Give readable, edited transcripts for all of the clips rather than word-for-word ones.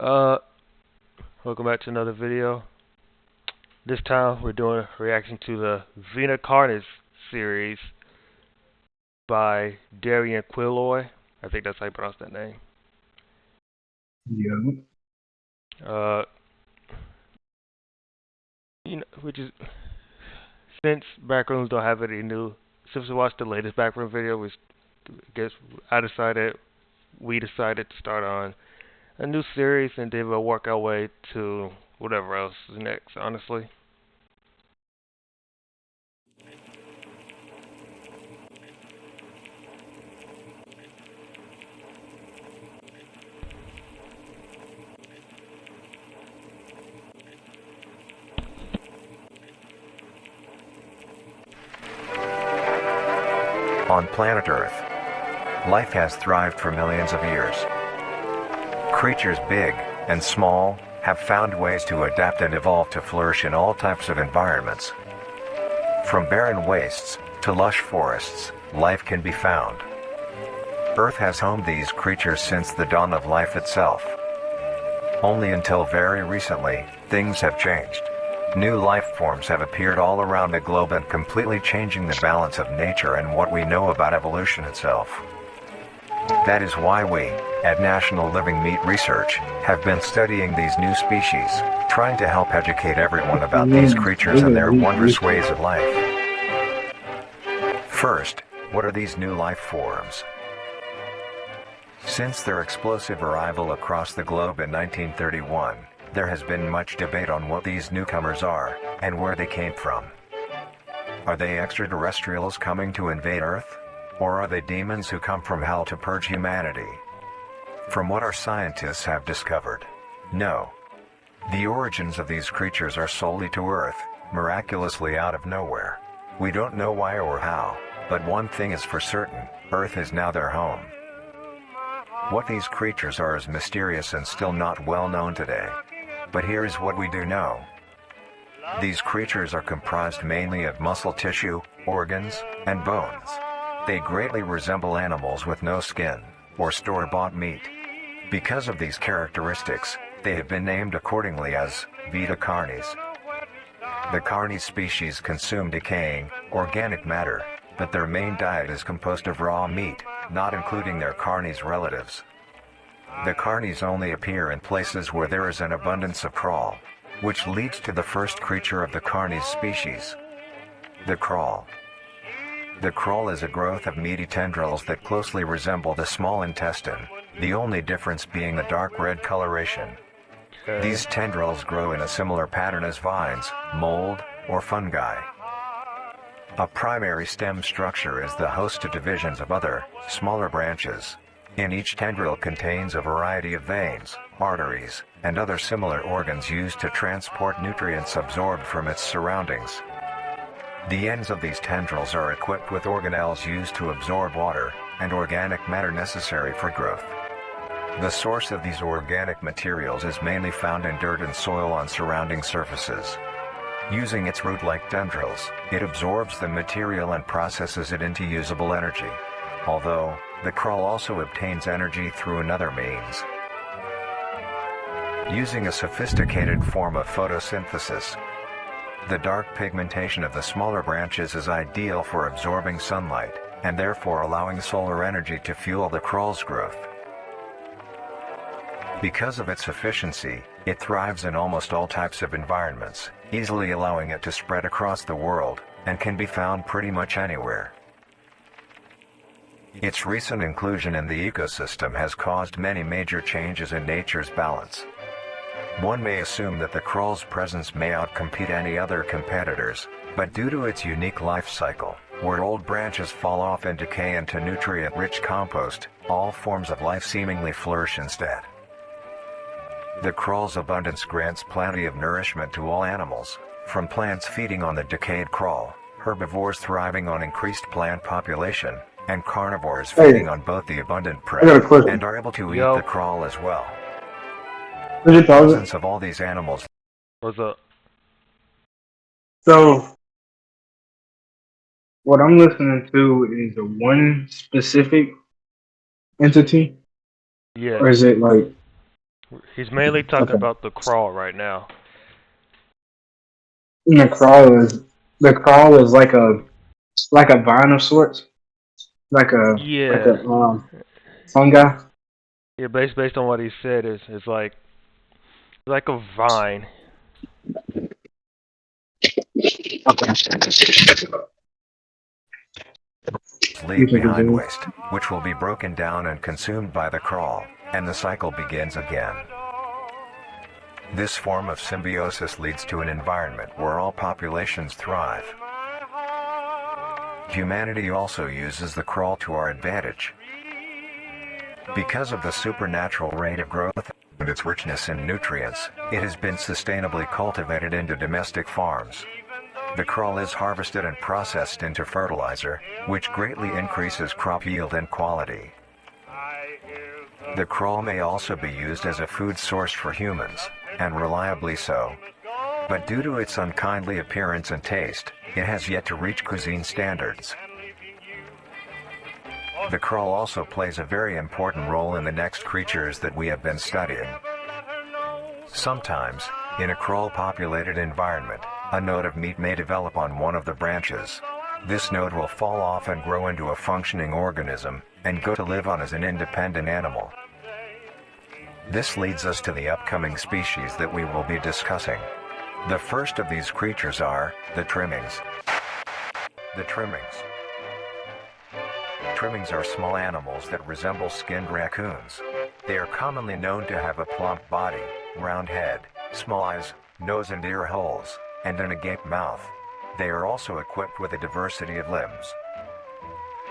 Uh, Welcome back to another video. This time we're doing a reaction to the Vita Carnis series by Darian Quilloy. I think that's how you pronounce that name. Yeah. Uh, which is since Backrooms don't have any new. Since we watched the latest Backroom video, guess I decided we decided to start on a new series, and then we'll work our way to whatever else is next. Honestly. On planet Earth, life has thrived for millions of years. Creatures big and small have found ways to adapt and evolve to flourish in all types of environments. From barren wastes to lush forests, life can be found. Earth has homed these creatures since the dawn of life itself. Only until very recently, things have changed. New life forms have appeared all around the globe and completely changing the balance of nature and what we know about evolution itself. That is why we, at National Living Meat Research, have been studying these new species, trying to help educate everyone about these creatures and their wondrous ways of life. First, what are these new life forms? Since their explosive arrival across the globe in 1931, there has been much debate on what these newcomers are, and where they came from. Are they extraterrestrials coming to invade Earth? Or are they demons who come from hell to purge humanity? From what our scientists have discovered, no. The origins of these creatures are solely to Earth, miraculously out of nowhere. We don't know why or how, but one thing is for certain, Earth is now their home. What these creatures are is mysterious and still not well known today. But here is what we do know. These creatures are comprised mainly of muscle tissue, organs, and bones. They greatly resemble animals with no skin, or store-bought meat. Because of these characteristics, they have been named accordingly as Vita Carnis. The Carnis species consume decaying, organic matter, but their main diet is composed of raw meat, not including their Carnis relatives. The Carnis only appear in places where there is an abundance of crawl, which leads to the first creature of the Carnis species, the crawl. The crawl is a growth of meaty tendrils that closely resemble the small intestine, the only difference being the dark red coloration. Okay. These tendrils grow in a similar pattern as vines, mold, or fungi. A primary stem structure is the host to divisions of other, smaller branches. In each tendril contains a variety of veins, arteries, and other similar organs used to transport nutrients absorbed from its surroundings. The ends of these tendrils are equipped with organelles used to absorb water and organic matter necessary for growth. The source of these organic materials is mainly found in dirt and soil on surrounding surfaces. Using its root-like tendrils, it absorbs the material and processes it into usable energy. Although, the crawl also obtains energy through another means. Using a sophisticated form of photosynthesis, the dark pigmentation of the smaller branches is ideal for absorbing sunlight, and therefore allowing solar energy to fuel the crawl's growth. Because of its efficiency, it thrives in almost all types of environments, easily allowing it to spread across the world, and can be found pretty much anywhere. Its recent inclusion in the ecosystem has caused many major changes in nature's balance. One may assume that the crawl's presence may outcompete any other competitors, but due to its unique life cycle, where old branches fall off and decay into nutrient-rich compost, all forms of life seemingly flourish instead. The crawl's abundance grants plenty of nourishment to all animals, from plants feeding on the decayed crawl, herbivores thriving on increased plant population, and carnivores feeding on both the abundant I got a prey, question. and are able to eat Yo, the crawl as well. What's your thoughts? Thousands of all these animals. what's up? So, what I'm listening to is a one specific entity, Yes. or is it like He's mainly talking Okay. about the crawl right now. And the crawl is like a vine of sorts, like Yeah, a fungi. yeah. Based on what he said, is like a vine. You Leave think it's behind in? waste, which will be broken down and consumed by the crawl, and the cycle begins again. This form of symbiosis leads to an environment where all populations thrive. Humanity also uses the crawl to our advantage. Because of the supernatural rate of growth and its richness in nutrients, it has been sustainably cultivated into domestic farms. The crawl is harvested and processed into fertilizer, which greatly increases crop yield and quality. The crawl may also be used as a food source for humans, and reliably so. But due to its unkindly appearance and taste, it has yet to reach cuisine standards. The crawl also plays a very important role in the next creatures that we have been studying. Sometimes, in a crawl-populated environment, a node of meat may develop on one of the branches. This node will fall off and grow into a functioning organism, and go to live on as an independent animal. This leads us to the upcoming species that we will be discussing. The first of these creatures are the trimmings. The trimmings. Trimmings are small animals that resemble skinned raccoons. They are commonly known to have a plump body, round head, small eyes, nose and ear holes, and an agape mouth. They are also equipped with a diversity of limbs.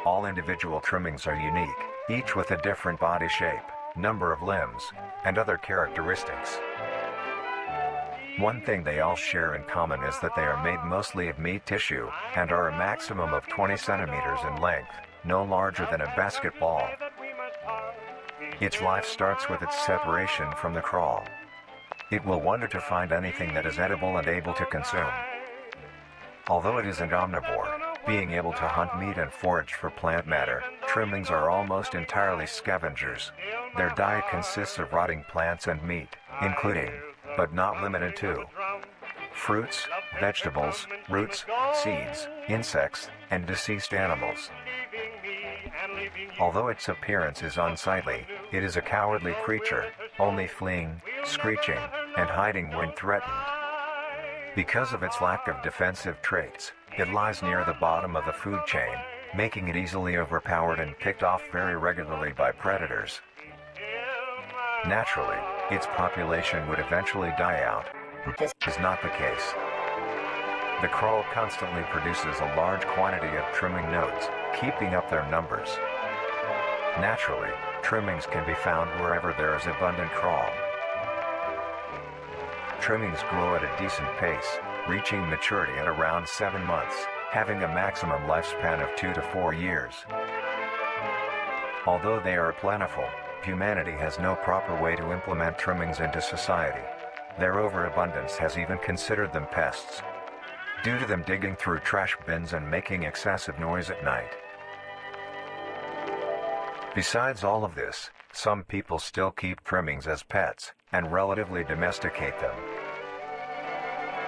All individual trimmings are unique, each with a different body shape, number of limbs, and other characteristics. One thing they all share in common is that they are made mostly of meat tissue, and are a maximum of 20 centimeters in length, no larger than a basketball. Its life starts with its separation from the crawl. It will wonder to find anything that is edible and able to consume. Although it is an omnivore, being able to hunt meat and forage for plant matter, trimmings are almost entirely scavengers. Their diet consists of rotting plants and meat, including, but not limited to, fruits, vegetables, roots, seeds, insects, and deceased animals. Although its appearance is unsightly, it is a cowardly creature, only fleeing, screeching, and hiding when threatened. Because of its lack of defensive traits, it lies near the bottom of the food chain, making it easily overpowered and picked off very regularly by predators. Naturally, its population would eventually die out. This is not the case. The crawl constantly produces a large quantity of trimming nodes, keeping up their numbers. Naturally, trimmings can be found wherever there is abundant crawl. Trimmings grow at a decent pace, reaching maturity at around 7 months, having a maximum lifespan of 2 to 4 years. Although they are plentiful, humanity has no proper way to implement trimmings into society. Their overabundance has even considered them pests, due to them digging through trash bins and making excessive noise at night. Besides all of this, some people still keep trimmings as pets, and relatively domesticate them.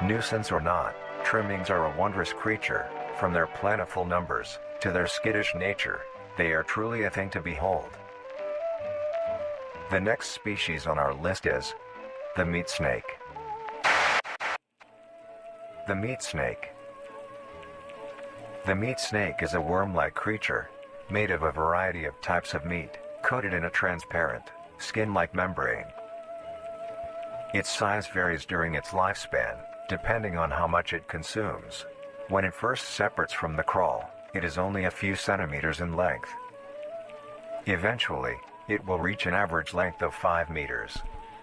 Nuisance or not, trimmings are a wondrous creature. From their plentiful numbers, to their skittish nature, they are truly a thing to behold. The next species on our list is the meat snake. The meat snake. The meat snake is a worm-like creature, made of a variety of types of meat, coated in a transparent, skin-like membrane. Its size varies during its lifespan, depending on how much it consumes. When it first separates from the crawl, it is only a few centimeters in length. Eventually, it will reach an average length of 5 meters.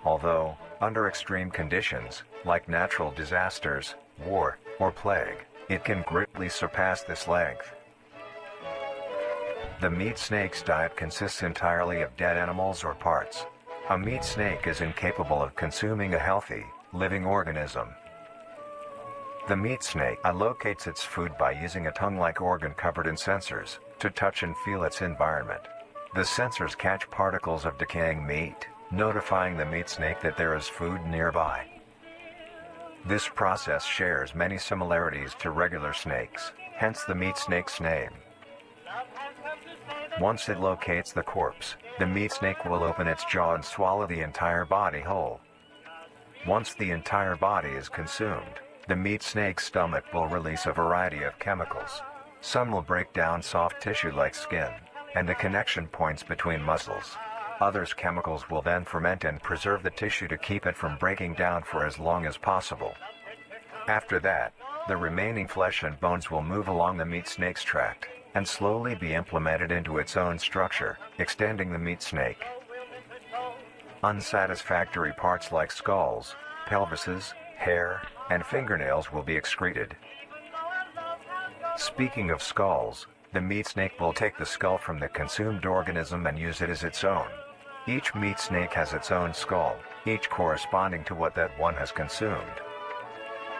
Although, under extreme conditions, like natural disasters, war, or plague, it can greatly surpass this length. The meat snake's diet consists entirely of dead animals or parts. A meat snake is incapable of consuming a healthy, living organism. The meat snake allocates its food by using a tongue-like organ covered in sensors, to touch and feel its environment. The sensors catch particles of decaying meat, notifying the meat snake that there is food nearby. This process shares many similarities to regular snakes, hence the meat snake's name. Once it locates the corpse, the meat snake will open its jaw and swallow the entire body whole. Once the entire body is consumed, the meat snake's stomach will release a variety of chemicals. Some will break down soft tissue like skin, and the connection points between muscles. Others chemicals will then ferment and preserve the tissue to keep it from breaking down for as long as possible. After that, the remaining flesh and bones will move along the meat snake's tract, and slowly be implemented into its own structure, extending the meat snake. Unsatisfactory parts like skulls, pelvises, hair, and fingernails will be excreted. Speaking of skulls, the meat snake will take the skull from the consumed organism and use it as its own. Each meat snake has its own skull, each corresponding to what that one has consumed.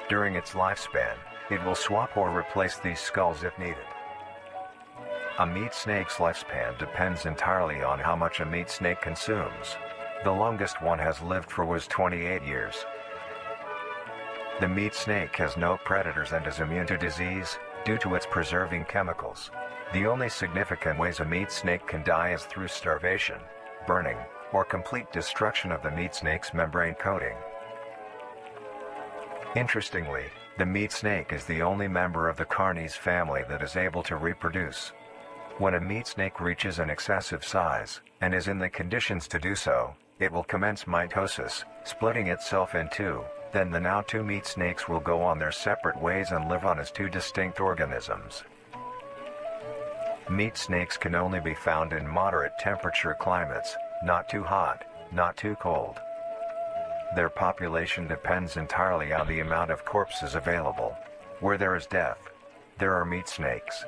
During its lifespan, it will swap or replace these skulls if needed. A meat snake's lifespan depends entirely on how much a meat snake consumes. The longest one has lived for was 28 years. The meat snake has no predators and is immune to disease, due to its preserving chemicals. The only significant ways a meat snake can die is through starvation, burning, or complete destruction of the meat snake's membrane coating. Interestingly, the meat snake is the only member of the Carnis family that is able to reproduce. When a meat snake reaches an excessive size, and is in the conditions to do so, it will commence mitosis, splitting itself in two. Then the now two meat snakes will go on their separate ways and live on as two distinct organisms. Meat snakes can only be found in moderate temperature climates, not too hot, not too cold. Their population depends entirely on the amount of corpses available. Where there is death, there are meat snakes.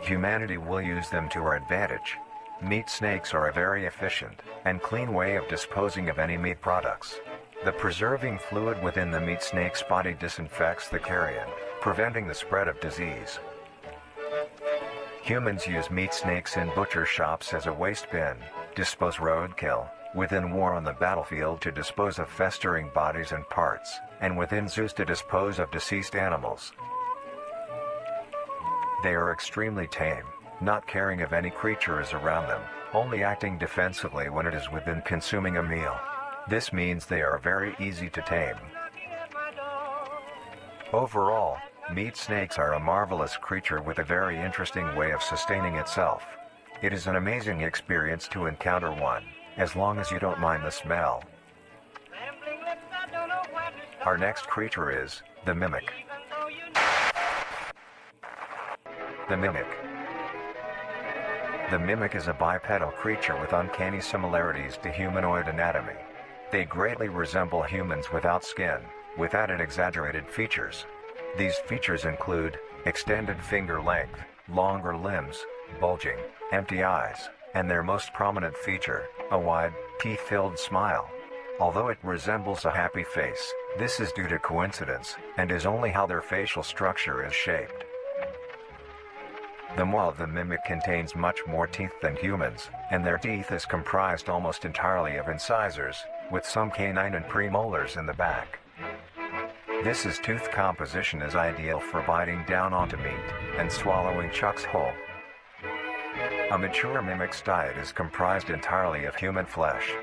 Humanity will use them to our advantage. Meat snakes are a very efficient and clean way of disposing of any meat products. The preserving fluid within the meat snake's body disinfects the carrion, preventing the spread of disease. Humans use meat snakes in butcher shops as a waste bin, dispose roadkill, within war on the battlefield to dispose of festering bodies and parts, and within zoos to dispose of deceased animals. They are extremely tame, not caring if any creature is around them, only acting defensively when it is within consuming a meal. This means they are very easy to tame. Overall, meat snakes are a marvelous creature with a very interesting way of sustaining itself. It is an amazing experience to encounter one, as long as you don't mind the smell. Our next creature is the mimic. The mimic. The mimic is a bipedal creature with uncanny similarities to humanoid anatomy. They greatly resemble humans without skin, with added exaggerated features. These features include extended finger length, longer limbs, bulging, empty eyes, and their most prominent feature, a wide, teeth-filled smile. Although it resembles a happy face, this is due to coincidence, and is only how their facial structure is shaped. The maw of the mimic contains much more teeth than humans, and their teeth is comprised almost entirely of incisors, with some canine and premolars in the back. This tooth composition is ideal for biting down onto meat and swallowing chunks whole. A mature mimic's diet is comprised entirely of human flesh.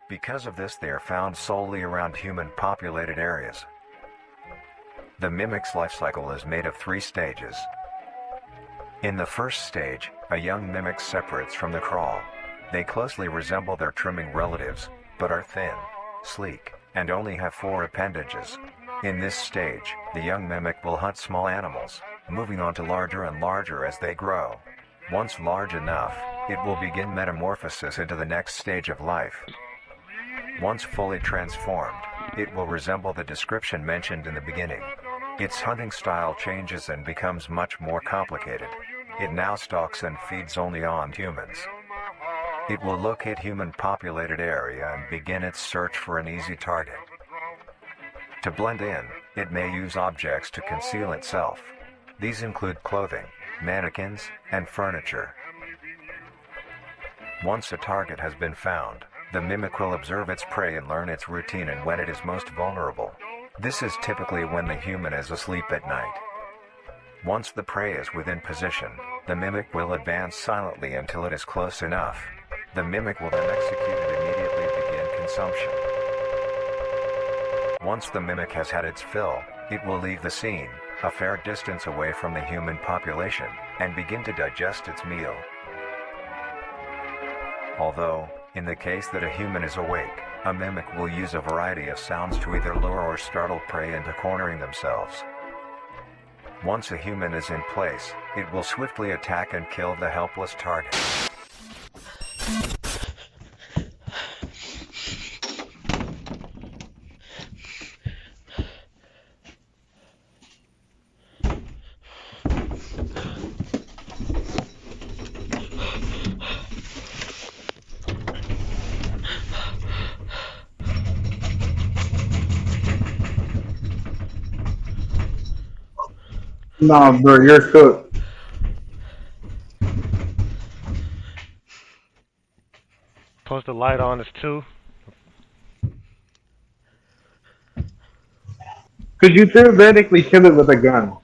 Because of this, they are found solely around human-populated areas. The mimic's life cycle is made of 3 stages. In the first stage, a young mimic separates from the crawl. They closely resemble their trimming relatives, but are thin, sleek, and only have 4 appendages. In this stage, the young mimic will hunt small animals, moving on to larger and larger as they grow. Once large enough, it will begin metamorphosis into the next stage of life. Once fully transformed, it will resemble the description mentioned in the beginning. Its hunting style changes and becomes much more complicated. It now stalks and feeds only on humans. It will locate human-populated area and begin its search for an easy target. To blend in, it may use objects to conceal itself. These include clothing, mannequins, and furniture. Once a target has been found, the mimic will observe its prey and learn its routine and when it is most vulnerable. This is typically when the human is asleep at night. Once the prey is within position, the mimic will advance silently until it is close enough. The mimic will then execute and immediately begin consumption. Once the mimic has had its fill, it will leave the scene, a fair distance away from the human population, and begin to digest its meal. Although, in the case that a human is awake, a mimic will use a variety of sounds to either lure or startle prey into cornering themselves. Once a human is in place, it will swiftly attack and kill the helpless target. Nah, bro, you're cooked. Post the light on us too. Could you theoretically kill it with a gun?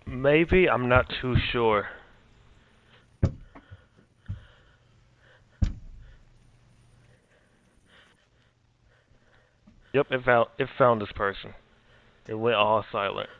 Maybe, I'm not too sure. Yep, it found this person. It went all silent.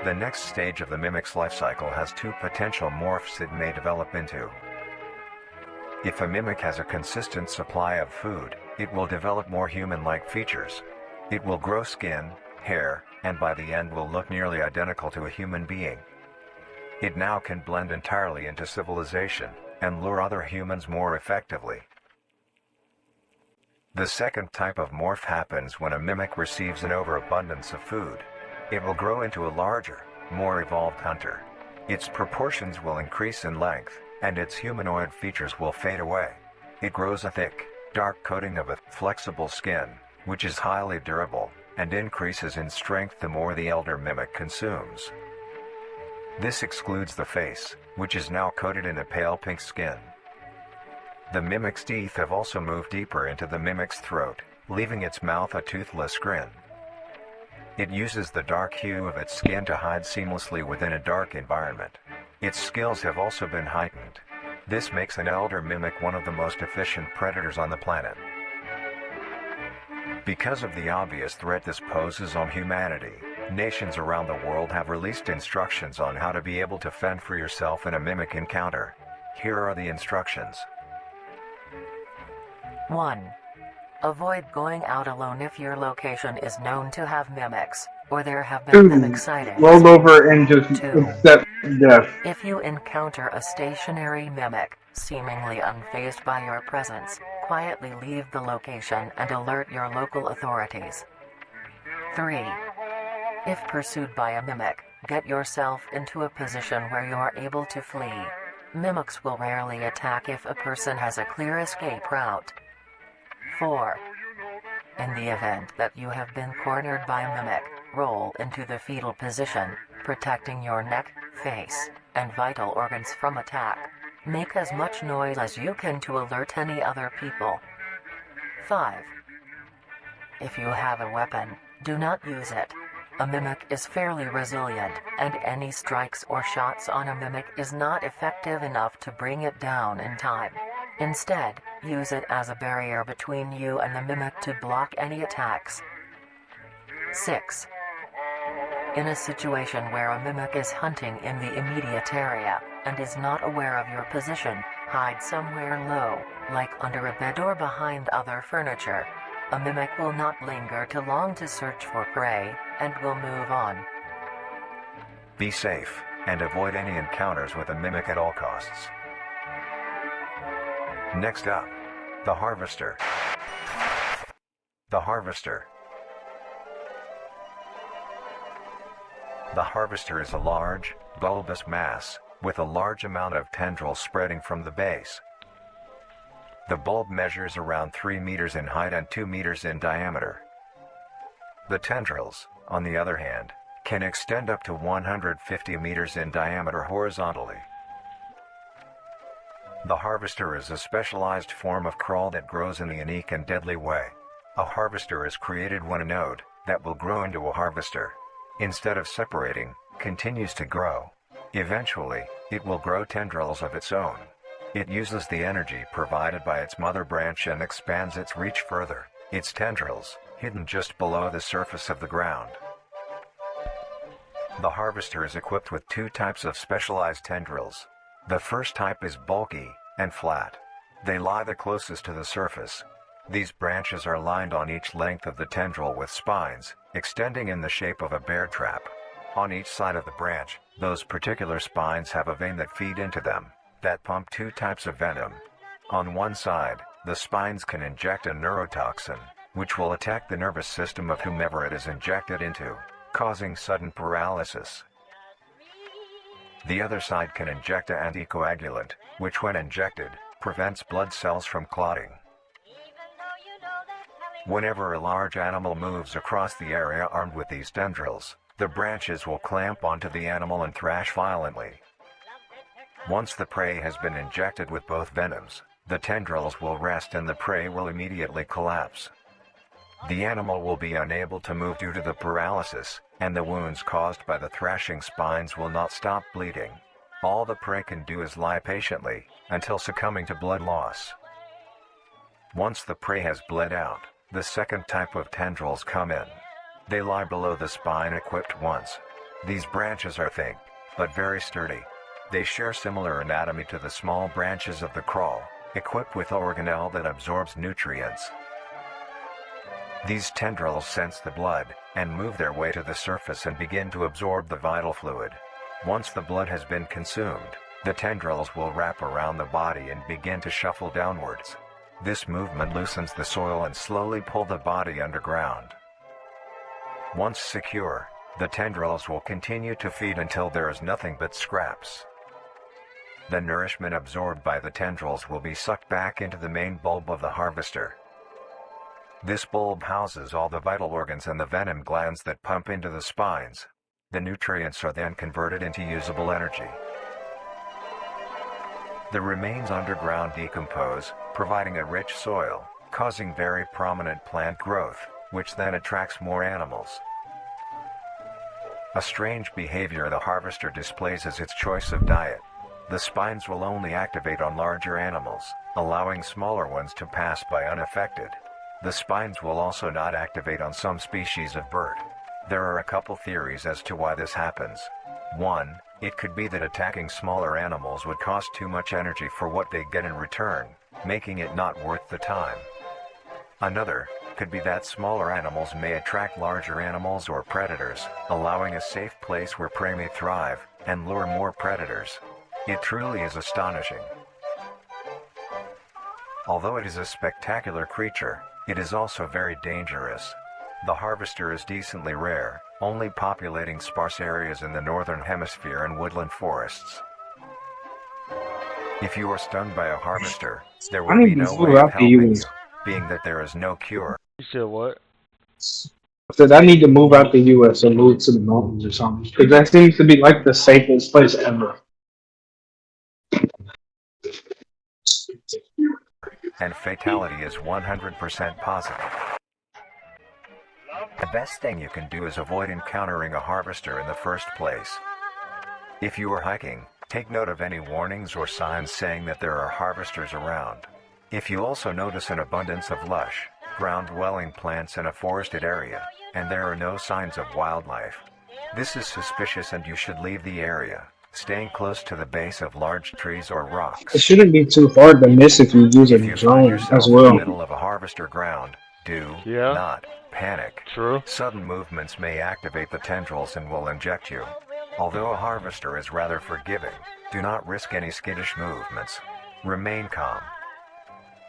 The next stage of the mimic's life cycle has two potential morphs it may develop into. If a mimic has a consistent supply of food, it will develop more human-like features. It will grow skin, hair, and by the end will look nearly identical to a human being. It now can blend entirely into civilization, and lure other humans more effectively. The second type of morph happens when a mimic receives an overabundance of food. It will grow into a larger, more evolved hunter. Its proportions will increase in length, and its humanoid features will fade away. It grows a thick, dark coating of a flexible skin, which is highly durable, and increases in strength the more the elder mimic consumes. This excludes the face, which is now coated in a pale pink skin. The mimic's teeth have also moved deeper into the mimic's throat, leaving its mouth a toothless grin. It uses the dark hue of its skin to hide seamlessly within a dark environment. Its skills have also been heightened. This makes an elder mimic one of the most efficient predators on the planet. Because of the obvious threat this poses on humanity, nations around the world have released instructions on how to be able to fend for yourself in a mimic encounter. Here are the instructions. 1. Avoid going out alone if your location is known to have mimics, or there have been mimic sightings. Roll over and just 2. accept death. If you encounter a stationary mimic, seemingly unfazed by your presence, quietly leave the location and alert your local authorities. 3. If pursued by a mimic, get yourself into a position where you are able to flee. Mimics will rarely attack if a person has a clear escape route. 4. In the event that you have been cornered by a mimic, roll into the fetal position, protecting your neck, face, and vital organs from attack. Make as much noise as you can to alert any other people. 5. If you have a weapon, do not use it. A mimic is fairly resilient, and any strikes or shots on a mimic is not effective enough to bring it down in time. Instead, use it as a barrier between you and the mimic to block any attacks. 6. In a situation where a mimic is hunting in the immediate area, and is not aware of your position, hide somewhere low, like under a bed or behind other furniture. A mimic will not linger too long to search for prey, and will move on. Be safe, and avoid any encounters with a mimic at all costs. Next up, the harvester. The harvester. The harvester is a large, bulbous mass, with a large amount of tendrils spreading from the base. The bulb measures around 3 meters in height and 2 meters in diameter. The tendrils, on the other hand, can extend up to 150 meters in diameter horizontally. The harvester is a specialized form of crawl that grows in a unique and deadly way. A harvester is created when a node, that will grow into a harvester, instead of separating, continues to grow. Eventually, it will grow tendrils of its own. It uses the energy provided by its mother branch and expands its reach further, its tendrils, hidden just below the surface of the ground. The harvester is equipped with 2 types of specialized tendrils. The first type is bulky and flat. They lie the closest to the surface. These branches are lined on each length of the tendril with spines, extending in the shape of a bear trap. On each side of the branch, those particular spines have a vein that feed into them, that pump 2 types of venom. On one side, the spines can inject a neurotoxin, which will attack the nervous system of whomever it is injected into, causing sudden paralysis. The other side can inject an anticoagulant, which when injected, prevents blood cells from clotting. Whenever a large animal moves across the area armed with these tendrils, the branches will clamp onto the animal and thrash violently. Once the prey has been injected with both venoms, the tendrils will rest and the prey will immediately collapse. The animal will be unable to move due to the paralysis, and the wounds caused by the thrashing spines will not stop bleeding. All the prey can do is lie patiently, until succumbing to blood loss. Once the prey has bled out, the second type of tendrils come in. They lie below the spine equipped once. These branches are thick, but very sturdy. They share similar anatomy to the small branches of the crawl, equipped with organelle that absorbs nutrients. These tendrils sense the blood, and move their way to the surface and begin to absorb the vital fluid. Once the blood has been consumed, the tendrils will wrap around the body and begin to shuffle downwards. This movement loosens the soil and slowly pull the body underground. Once secure, the tendrils will continue to feed until there is nothing but scraps. The nourishment absorbed by the tendrils will be sucked back into the main bulb of the harvester. This bulb houses all the vital organs and the venom glands that pump into the spines. The nutrients are then converted into usable energy. The remains underground decompose, providing a rich soil, causing very prominent plant growth, which then attracts more animals. A strange behavior the harvester displays is its choice of diet. The spines will only activate on larger animals, allowing smaller ones to pass by unaffected. The spines will also not activate on some species of bird. There are a couple theories as to why this happens. One, it could be that attacking smaller animals would cost too much energy for what they get in return, making it not worth the time. Another, could be that smaller animals may attract larger animals or predators, allowing a safe place where prey may thrive, and lure more predators. It truly is astonishing. Although it is a spectacular creature, it is also very dangerous. The harvester is decently rare, only populating sparse areas in the northern hemisphere and woodland forests. If you are stung by a harvester, there will be no way of helping you, being that there is no cure. You said what? I said I need to move out the U.S. and move to the mountains or something, because that seems to be like the safest place ever. And fatality is 100% positive. The best thing you can do is avoid encountering a harvester in the first place. If you are hiking, take note of any warnings or signs saying that there are harvesters around. If you also notice an abundance of lush, ground-dwelling plants in a forested area, and there are no signs of wildlife, this is suspicious and you should leave the area. staying close to the base of large trees or It rocks. shouldn't be too hard to miss if you use a If you find drone as yourself in the well. middle of a harvester ground, do Yeah. not panic. True. Sudden movements may activate the tendrils and will inject you. Although a harvester is rather forgiving, do not risk any skittish movements. Remain calm.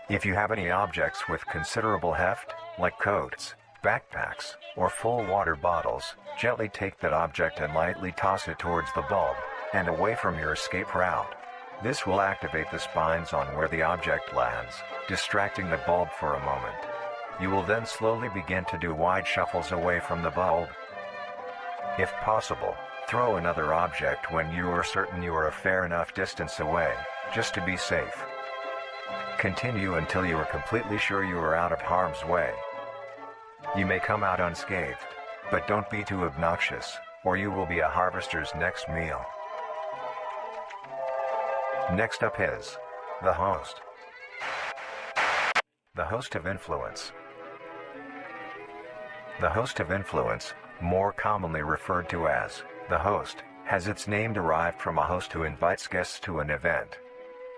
If you have any objects with considerable heft, like coats, backpacks, or full water bottles, gently take that object and lightly toss it towards the bulb, and away from your escape route. This will activate the spines on where the object lands, distracting the bulb for a moment. You will then slowly begin to do wide shuffles away from the bulb. If possible, throw another object when you are certain you are a fair enough distance away, just to be safe. Continue until you are completely sure you are out of harm's way. You may come out unscathed, but don't be too obnoxious, or you will be a harvester's next meal. Next up is the host. The host of influence. The host of influence, more commonly referred to as the host, has its name derived from a host who invites guests to an event.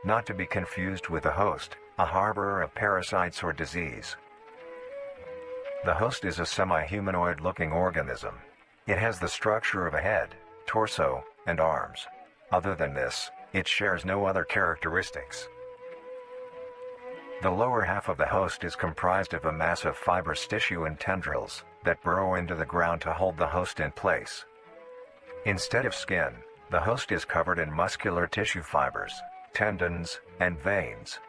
Not to be confused with a host, a harborer of parasites or disease. The host is a semi-humanoid looking organism. It has the structure of a head, torso, and arms. Other than this, it shares no other characteristics. The lower half of the host is comprised of a mass of fibrous tissue and tendrils that burrow into the ground to hold the host in place. Instead of skin, the host is covered in muscular tissue fibers, tendons, and veins.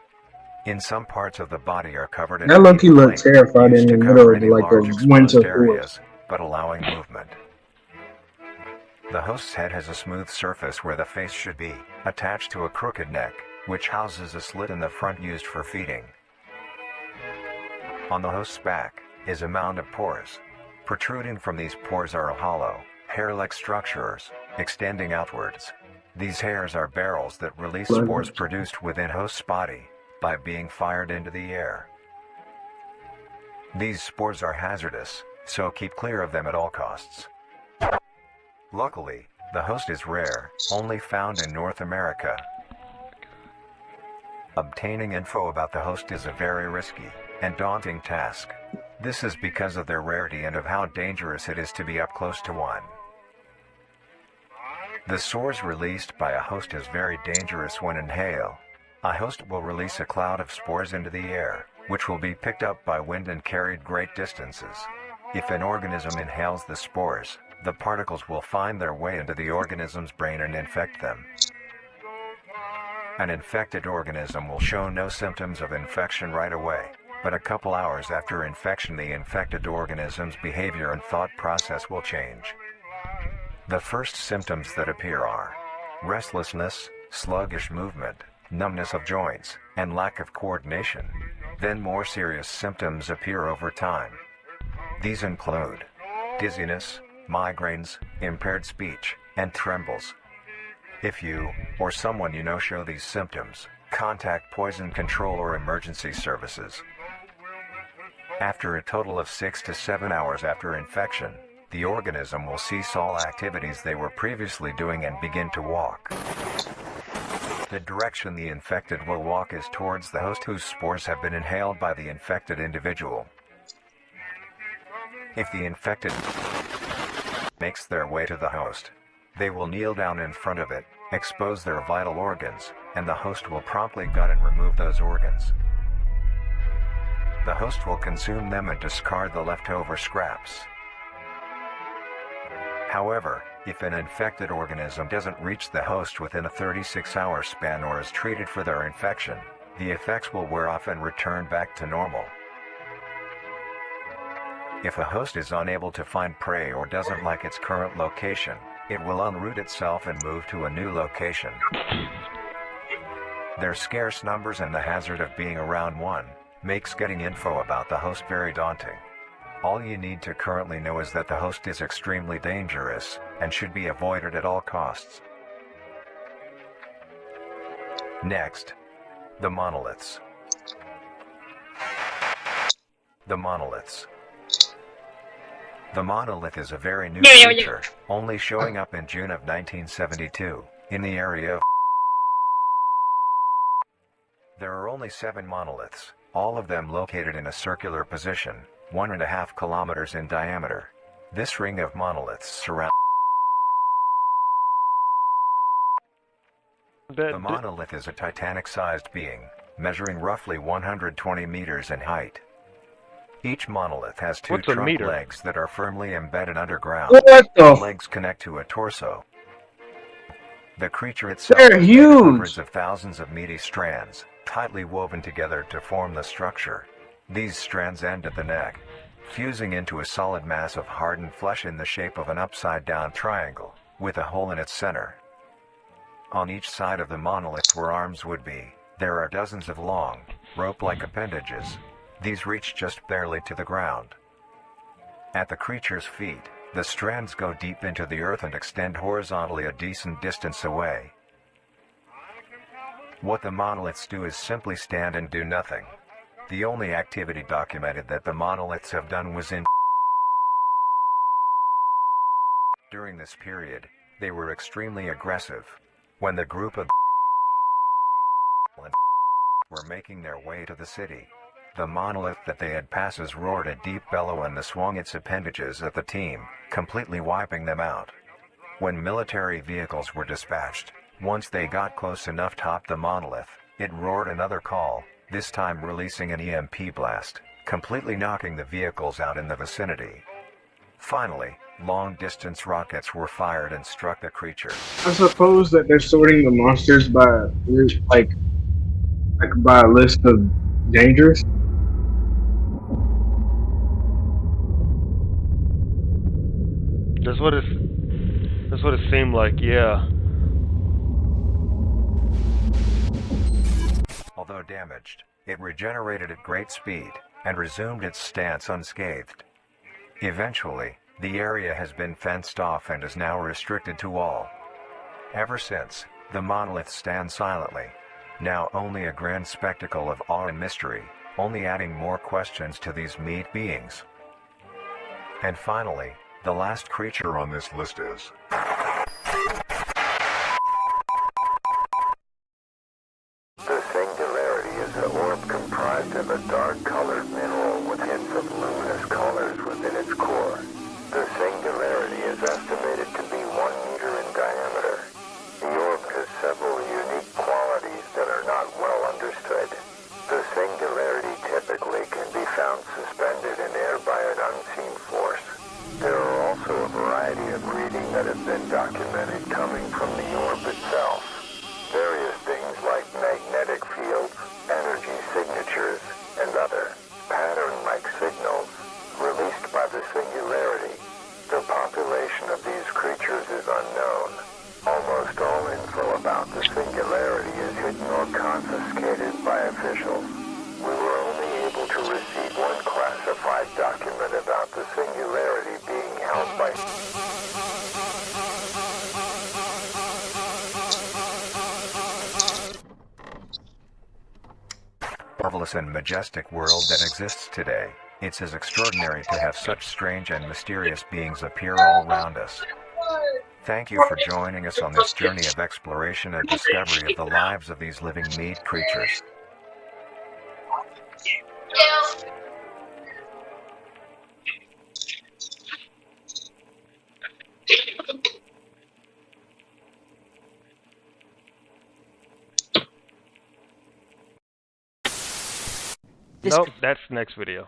In some parts of the body are covered in That low-key a looked terrified in used the to middle cover of any like a large winter exposed forest. areas, but allowing movement. The host's head has a smooth surface where the face should be, attached to a crooked neck, which houses a slit in the front used for feeding. On the host's back is a mound of pores. Protruding from these pores are hollow, hair-like structures, extending outwards. These hairs are barrels that release spores produced within host's body by being fired into the air. These spores are hazardous, so keep clear of them at all costs. Luckily, the host is rare, only found in North America. Obtaining info about the host is a very risky and daunting task. This is because of their rarity and of how dangerous it is to be up close to one. The spores released by a host is very dangerous when inhaled. A host will release a cloud of spores into the air, which will be picked up by wind and carried great distances. If an organism inhales the spores, the particles will find their way into the organism's brain and infect them. An infected organism will show no symptoms of infection right away, but a couple hours after infection the infected organism's behavior and thought process will change. The first symptoms that appear are restlessness, sluggish movement, numbness of joints, and lack of coordination. Then more serious symptoms appear over time. These include dizziness, migraines, impaired speech, and trembles. If you, or someone you know show these symptoms, contact poison control or emergency services. After a total of 6 to 7 hours after infection, the organism will cease all activities they were previously doing and begin to walk. The direction the infected will walk is towards the host whose spores have been inhaled by the infected individual. If the infected makes their way to the host, they will kneel down in front of it, expose their vital organs, and the host will promptly gut and remove those organs. The host will consume them and discard the leftover scraps. However, if an infected organism doesn't reach the host within a 36-hour span or is treated for their infection, the effects will wear off and return back to normal. If a host is unable to find prey or doesn't like its current location, it will unroot itself and move to a new location. Their scarce numbers and the hazard of being around one makes getting info about the host very daunting. All you need to currently know is that the host is extremely dangerous and should be avoided at all costs. Next, the monoliths. The monoliths. The monolith is a very new feature, only showing up in June of 1972. In the area of there are only 7 monoliths, all of them located in a circular position, 1.5 kilometers in diameter. This ring of monoliths surrounds the monolith is a Titanic-sized being, measuring roughly 120 meters in height. Each monolith has 2 trunk legs that are firmly embedded underground. What The the? legs connect to a torso. The creature itself They're is made of huge. hundreds of thousands of meaty strands, tightly woven together to form the structure. These strands end at the neck, fusing into a solid mass of hardened flesh in the shape of an upside-down triangle, with a hole in its center. On each side of the monolith where arms would be, there are dozens of long, rope-like appendages. These reach just barely to the ground. At the creature's feet, the strands go deep into the earth and extend horizontally a decent distance away. What the monoliths do is simply stand and do nothing. The only activity documented that the monoliths have done was in during this period, they were extremely aggressive. When the group of were making their way to the city, the monolith that they had passes roared a deep bellow and swung its appendages at the team, completely wiping them out. When military vehicles were dispatched, once they got close enough top the monolith, it roared another call, this time releasing an EMP blast, completely knocking the vehicles out in the vicinity. Finally, long-distance rockets were fired and struck the creature. I suppose that they're sorting the monsters by like by a list of dangers. That's what it seemed like, yeah. Although damaged, it regenerated at great speed and resumed its stance unscathed. Eventually, the area has been fenced off and is now restricted to all. Ever since, the monolith stands silently, now only a grand spectacle of awe and mystery, only adding more questions to these meat beings. And finally, the last creature on this list is the Singularity is an orb comprised of a dark-colored mineral with hints of luminous colors within its core. The Singularity is estimated to be 1 meter in diameter. The orb has several unique qualities that are not well understood. The Singularity typically can be found suspended in air by an unseen force. There are also a variety of reading that have been documented coming from the orb itself. Various things like magnetic fields, energy signatures, and other pattern-like signals released by the Singularity. The population of these creatures is unknown. Almost all info about the Singularity is hidden or confiscated by officials. We were only able to receive one classified document about the Singularity being held by marvelous and majestic world that exists today. It's as extraordinary to have such strange and mysterious beings appear all around us. Thank you for joining us on this journey of exploration and discovery of the lives of these living meat creatures. Nope, that's next video.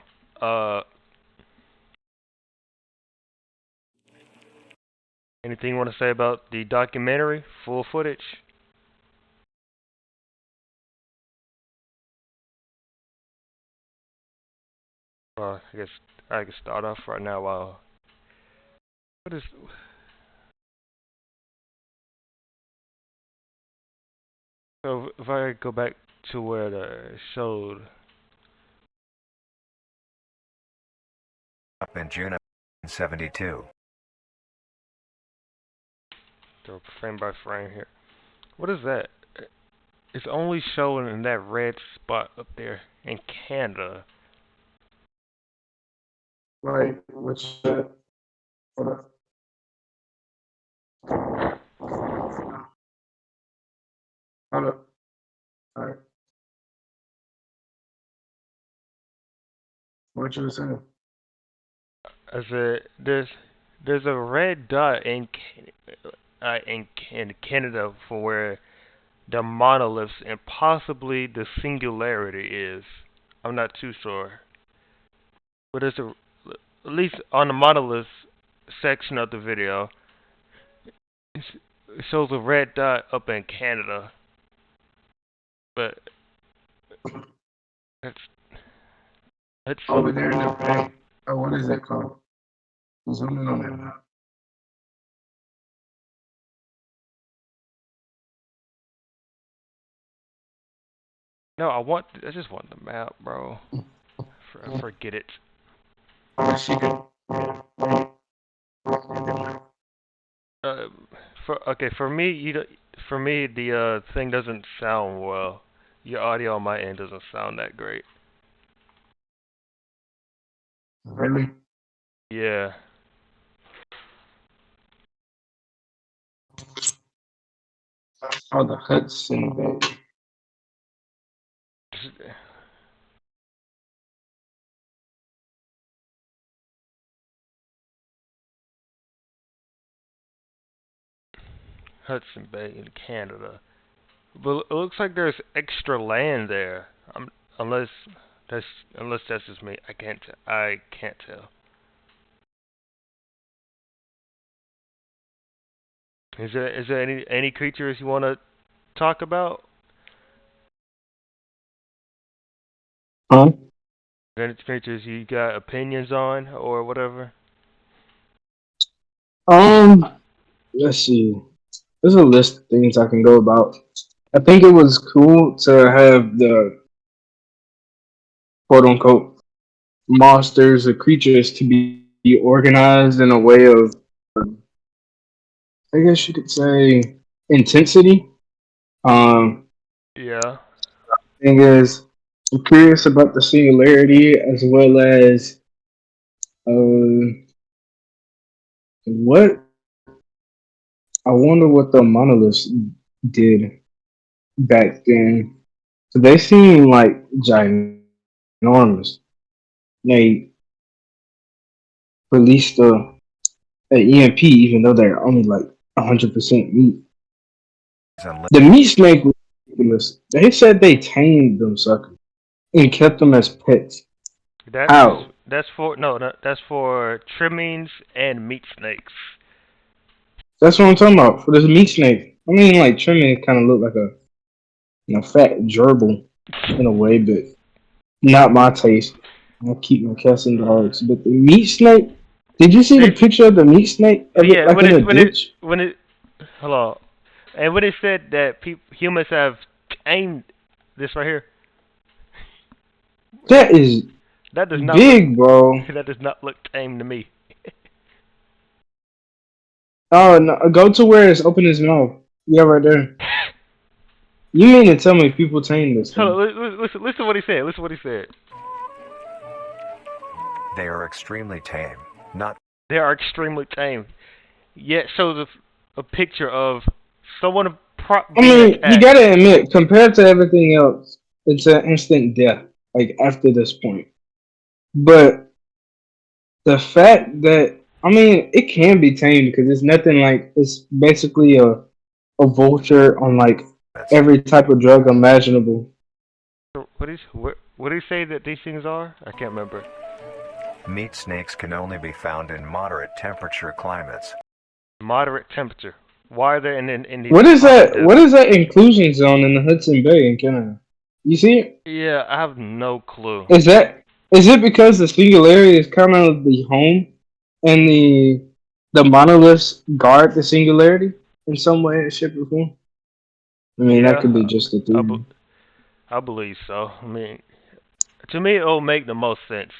Anything you want to say about the documentary, full footage? I guess I can start off right now. What is? So if I go back to where it showed. Up in June of 1972. So frame by frame here. What is that? It's only showing in that red spot up there in Canada. Right, which Hold up. All right. What you were saying? I said there's a red dot in Canada for where the monoliths and possibly the singularity is. I'm not too sure, but there's a at least on the monoliths section of the video, it shows a red dot up in Canada, but it's it's Over there in the back. Oh, what is that called? Zoom in on that map. no. I just want the map, bro. Forget it. Oh, she could. Yeah. Uh, for me, for me the thing doesn't sound well. Your audio on my end doesn't sound that great. Really? Yeah. Oh, the Hudson Bay. Hudson Bay in Canada. But it looks like there's extra land there. Unless unless that's just me. I can't tell. Is there any creatures you want to talk about? Huh? Any creatures you got opinions on or whatever? Let's see. There's a list of things I can go about. I think it was cool to have the quote unquote monsters or creatures to be organized in a way of, I guess you could say, intensity. Um, Yeah. thing is, I'm curious about the singularity as well as what I wonder what the monoliths did back then. So they seem like ginormous. They released a EMP even though they're only like 100% meat. The meat snake was ridiculous. They said they tamed them suckers and kept them as pets. That's How? that's for no, that's for trimmings and meat snakes. That's what I'm talking about. For this meat snake. I mean, like trimming kind of look like a fat gerbil in a way, but not my taste. I keep my cats and dogs. But the meat snake. Did you see the They, picture of the meat snake of it yeah, like in a ditch? when it hello, and when it said that humans have aimed this right here, That is that does not look big, bro. that does not look tame to me. Oh, no, go to where it's open his mouth. Yeah, right there. You mean to tell me people tame this thing? Hold on, listen to what he said. Listen to what he said. They are extremely tame, not They are extremely tame. Yet shows a picture of someone I being mean, you attacked. gotta admit, compared to everything else, it's an instant death. Like after this point, but the fact that I mean, it can be tamed because it's nothing like it's basically a vulture on like pets. every type of drug imaginable. What do you say that these things are? I can't remember. Meat snakes can only be found in moderate temperature climates. Moderate temperature. Why are they in these What is Sahara that? What desert? is that inclusion zone in the Hudson Bay in Canada? You see it? Yeah, I have no clue. Is it because the singularity is kind of the home and the monoliths guard the singularity in some way, shape, or form? I mean, that could Yeah, be just a I, theory. I believe so. I mean, to me, it'll make the most sense.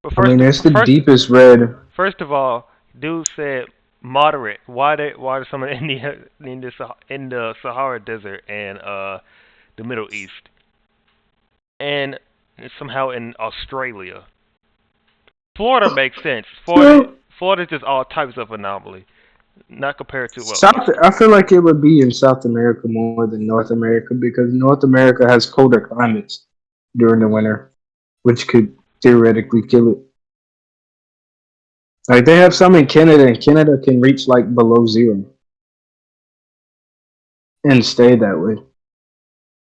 But I mean, it's the deepest red. first of all, dude said moderate. Why did someone in the Sahara Desert and the Middle East and somehow in Australia? Florida makes sense. So, Florida's just all types of anomaly. Not compared to well, South, I feel like it would be in South America more than North America because North America has colder climates during the winter, which could theoretically kill it. Like they have some in Canada, and Canada can reach like below zero and stay that way.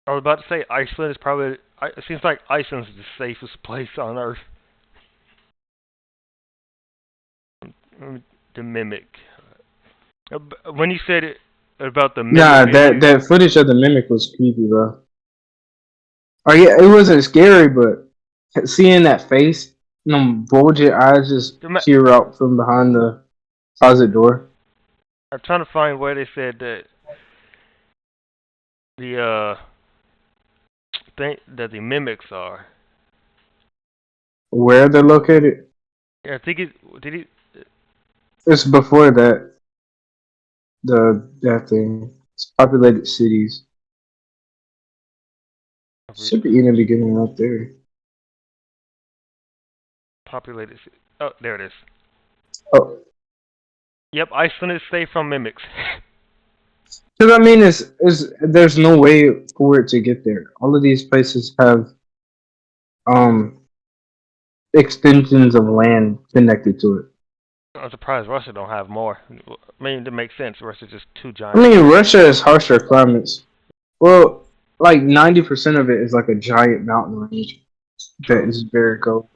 I was about to say Iceland is probably. It seems like Iceland's the safest place on Earth. The mimic. When you said it about the Nah, mimic that issue, that footage of the mimic was creepy, bro. Oh yeah, it wasn't scary, but seeing that face, bulging eyes just the ma- peer out from behind the closet door. I'm trying to find where they said that the thing that the mimics are. Where they're located, Yeah, I think it did he. it's before that. That thing. It's populated cities. Should be in the beginning right there. Populated. Oh, there it is. Oh, Yep, Iceland is safe from mimics. because I mean, it's there's no way for it to get there. All of these places have um extensions of land connected to it. I'm surprised Russia don't have more. I mean, it makes sense. Russia's just two I giant mean, countries. Russia has harsher climates. Well, like 90% of it is like a giant mountain range that True. is very cold.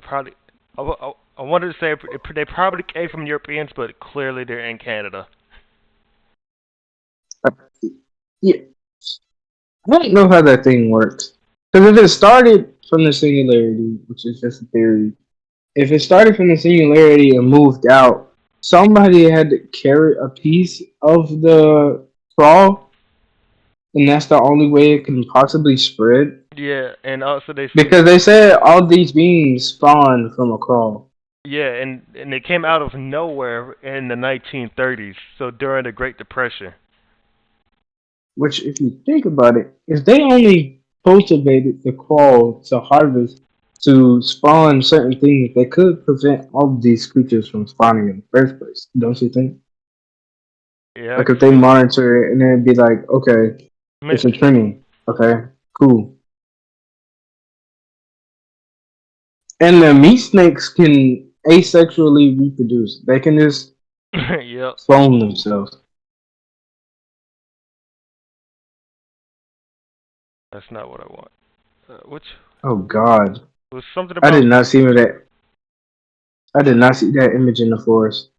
Probably. I wanted to say they probably came from Europeans, but clearly they're in Canada. Yeah, I don't know how that thing works. Because if it started from the singularity, which is just a theory, if it started from the singularity and moved out, somebody had to carry a piece of the crawl, and that's the only way it can possibly spread. Yeah, and also they Because they said all these beings spawned from a crawl. yeah, and they came out of nowhere in the 1930s, so during the Great Depression. Which, if you think about it, if they only cultivated the crawl to harvest to spawn certain things, they could prevent all of these creatures from spawning in the first place. Don't you think? Yeah, I Like can if they see. monitor it and then it'd be like, okay, I it's mean, a trimming. Okay, cool. And the meat snakes can asexually reproduce. They can just yep, clone themselves. that's not what I want. Which Oh God, was something I did about not see that. I did not see that image in the forest.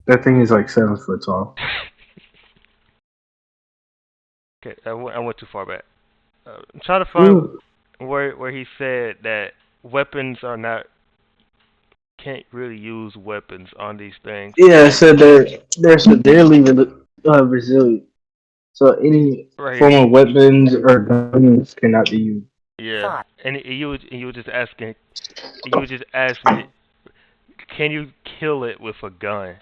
That thing is like 7 foot tall. okay, I went too far back. I'm trying to find Ooh. where he said that weapons are not can't really use weapons on these things. Yeah, so they're severely resilient. So any Right form here. of weapons or guns cannot be used. Yeah, 5, and you were just asking. You were just asking me, can you kill it with a gun?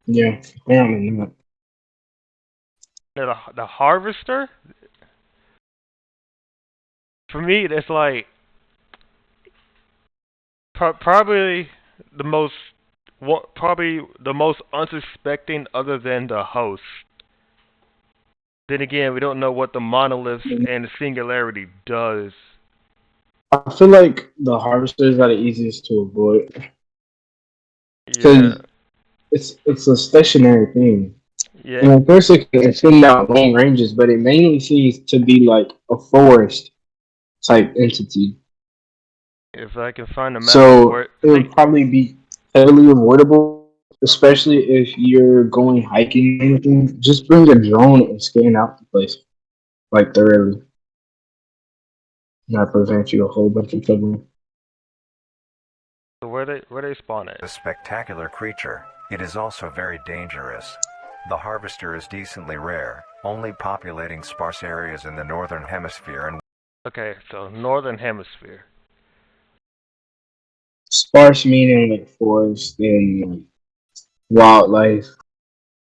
Yeah, apparently not. Now, the harvester. For me, that's like probably the most probably the most unsuspecting other than the host. Then again, we don't know what the monoliths and the singularity does. I feel like the harvesters are the easiest to avoid Yeah, because it's a stationary thing. yeah. And of course, it can extend out long ranges, but it mainly seems to be like a forest type entity. If I can find a map of So where, it would probably be heavily avoidable, especially if you're going hiking or anything. Just bring a drone and scan out the place like thoroughly. Not prevent you a whole bunch of trouble. where they spawn at. A spectacular creature, it is also very dangerous. The harvester is decently rare, only populating sparse areas in the northern hemisphere and Okay, so northern hemisphere. Sparse meaning like forest and like, wildlife.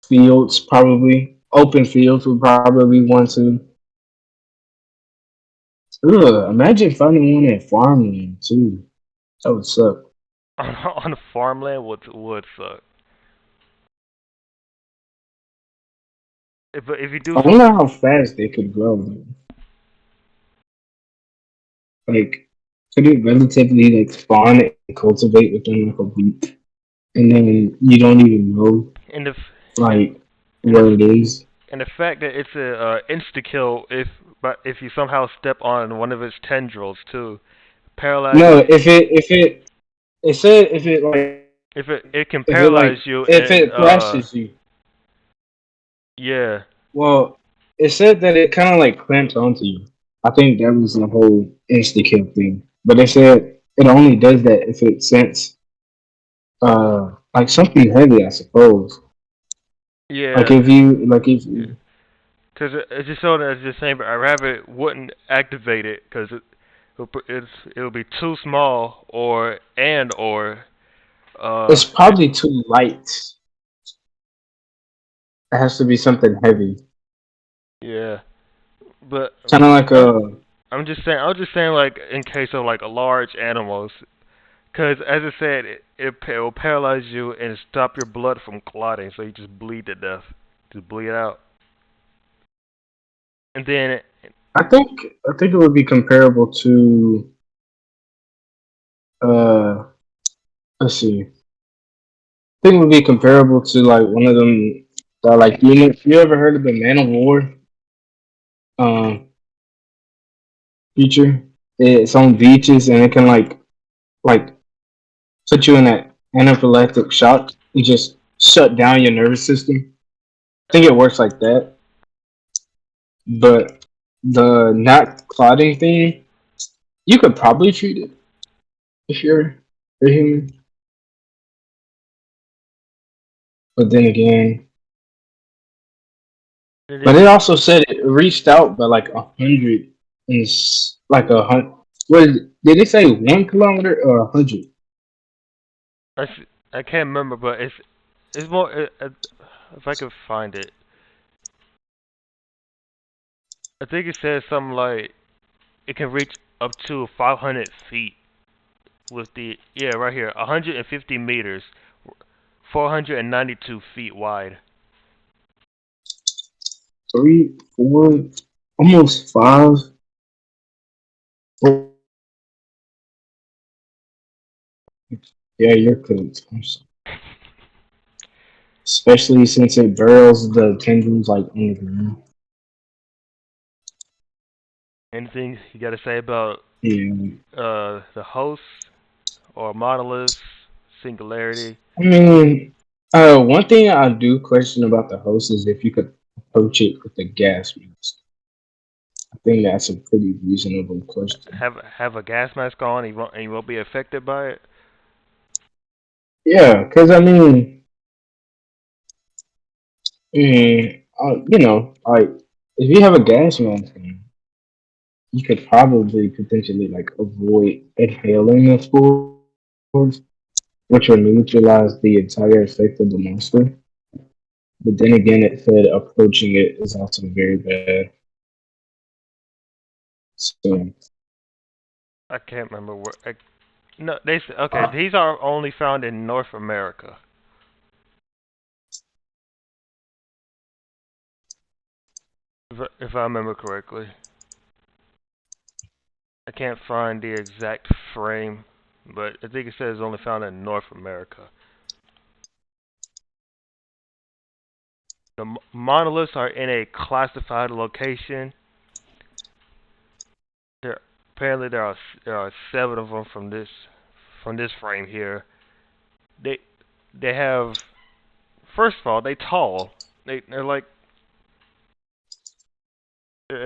Fields probably. Open fields would probably be one too. Ugh, imagine finding one at farmland too. That would suck. On the farmland would suck. If you do I some wonder how fast they could grow. Like, could it relatively like spawn and cultivate within like a week, and then you don't even know in the like in the what it is? and the fact that it's a insta kill if you somehow step on one of its tendrils too, No, paralyzes. it said if it like It can if it paralyze like you if and it thrashes you. yeah. Well, it said that it kind of like clamps onto you. I think that was the whole insta kill thing. But they said it only does that if it sense like something heavy, I suppose. Like Yeah, if you like if you, because it's just so that it's just saying, but a rabbit wouldn't activate it because it'll be too small or uh it's it, probably too light. It has to be something heavy, yeah. But kind of like I'm a. I'm just saying like in case of like large animals, because as I said, it will paralyze you and stop your blood from clotting, so you just bleed to death, just bleed out, and then I think I think it would be comparable to. Uh, let's see. I think it would be comparable to like one of them. Like you ever heard of the Man of War um feature? It's on beaches and it can like put you in that anaphylactic shock and just shut down your nervous system. I think it works like that. But the not clotting thing, you could probably treat it if you're human. But then again, it but is. it also said it reached out by like 100 and like 100. What did it say? 1 kilometer or 100? I can't remember, but it's more. If I could find it, I think it says something like it can reach up to 500 feet with the yeah right here 150 meters, 492 feet wide. 3, 4, almost 5. Oh, yeah, you're cooked. I'm sorry. Especially since it burrows the tendrils like on the ground. Anything you got to say about Yeah. the host or monolith singularity? I mean, one thing I do question about the host is if you could approach it with a gas mask. I think that's a pretty reasonable question. Have a gas mask on and you won't be affected by it. Yeah, because I mean, like if you have a gas mask on, you could probably potentially like avoid inhaling the spores, which will neutralize the entire effect of the monster. But then again, it said approaching it is also very bad. So I can't remember where. No, okay. These are only found in North America, if I remember correctly. I can't find the exact frame, but I think it says only found in North America. The monoliths are in a classified location. There apparently there are 7 of them from this frame here. They they have first of all they tall. They're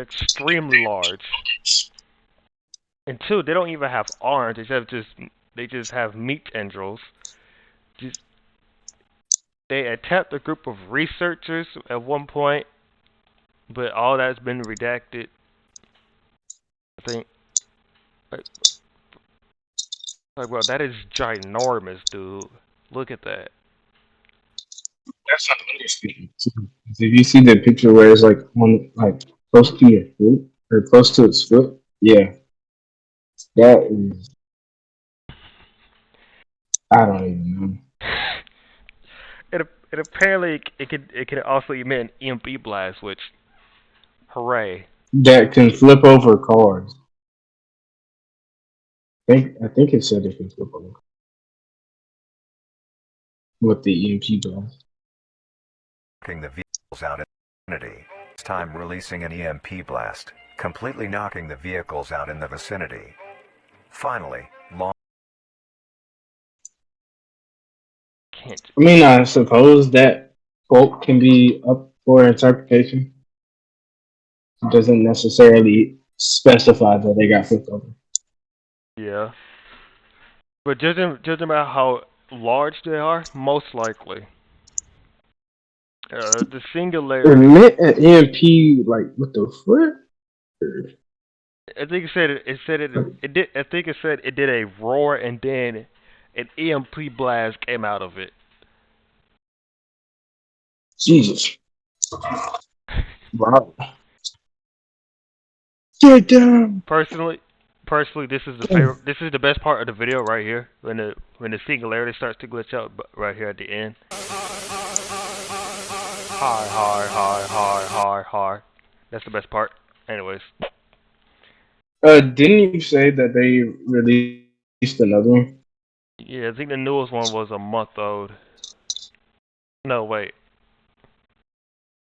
extremely large. And two, they don't even have arms. They just have meat tendrils. Just they attacked a group of researchers at one point, but all that's been redacted. I think like, bro, that is ginormous, dude. Look at that. that's not understatement. If you see the picture where it's like on like close to your foot or close to its foot, Yeah, that is. I don't even know. It apparently it could also emit an EMP blast, which hooray. That can flip over cars. I think it said it can flip over with the EMP blast. Knocking the vehicles out in the vicinity. This time releasing an EMP blast, completely knocking the vehicles out in the vicinity. Finally, Can't. I mean, I suppose that quote can be up for interpretation. It doesn't necessarily specify that they got flipped over. Yeah. But judging by how large they are, most likely. The singularity. Emit an EMP like with the foot? I think it did. I think it said it did a roar and then an EMP blast came out of it. Jesus. Wow. Get down. Personally, this is the favorite. This is the best part of the video right here when the singularity starts to glitch out right here at the end. Har har har har har har. That's the best part. Anyways. Didn't you say that they released another one? Yeah, I think the newest one was a month old. No, wait.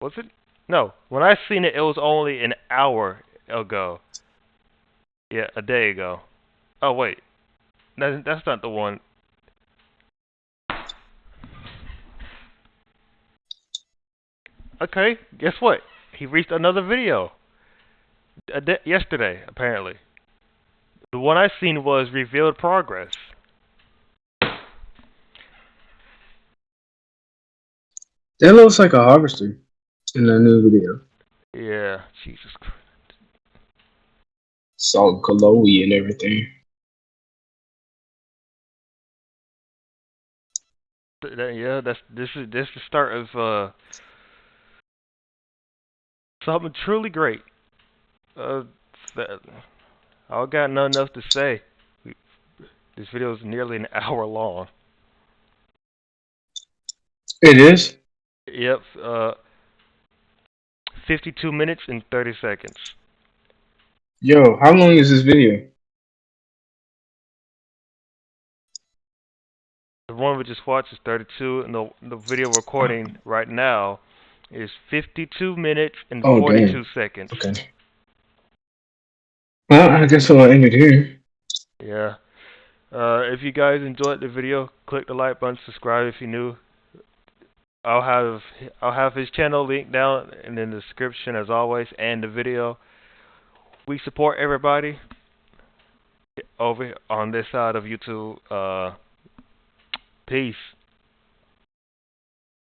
Was it? No. When I seen it, it was only an hour ago. Yeah, a day ago. Oh, wait. That's not the one. Okay, guess what? He reached another video. Yesterday, apparently. The one I seen was revealed progress. That looks like a harvester in the new video. Yeah, Jesus Christ. Salt Kaloe and everything. Yeah, this is the start of something truly great. Uh, that, I got nothing else to say. This video is nearly an hour long. It is? Yep, 52 minutes and 30 seconds. Yo, how long is this video? The one we just watched is 32, and the video recording right now is 52 minutes and Oh, 42 damn. seconds. Okay. Well, I guess I'll end it here. Yeah. If you guys enjoyed the video, click the like button, subscribe if you're new. I'll have his channel linked down in the description as always, and the video. We support everybody over on this side of YouTube. Peace.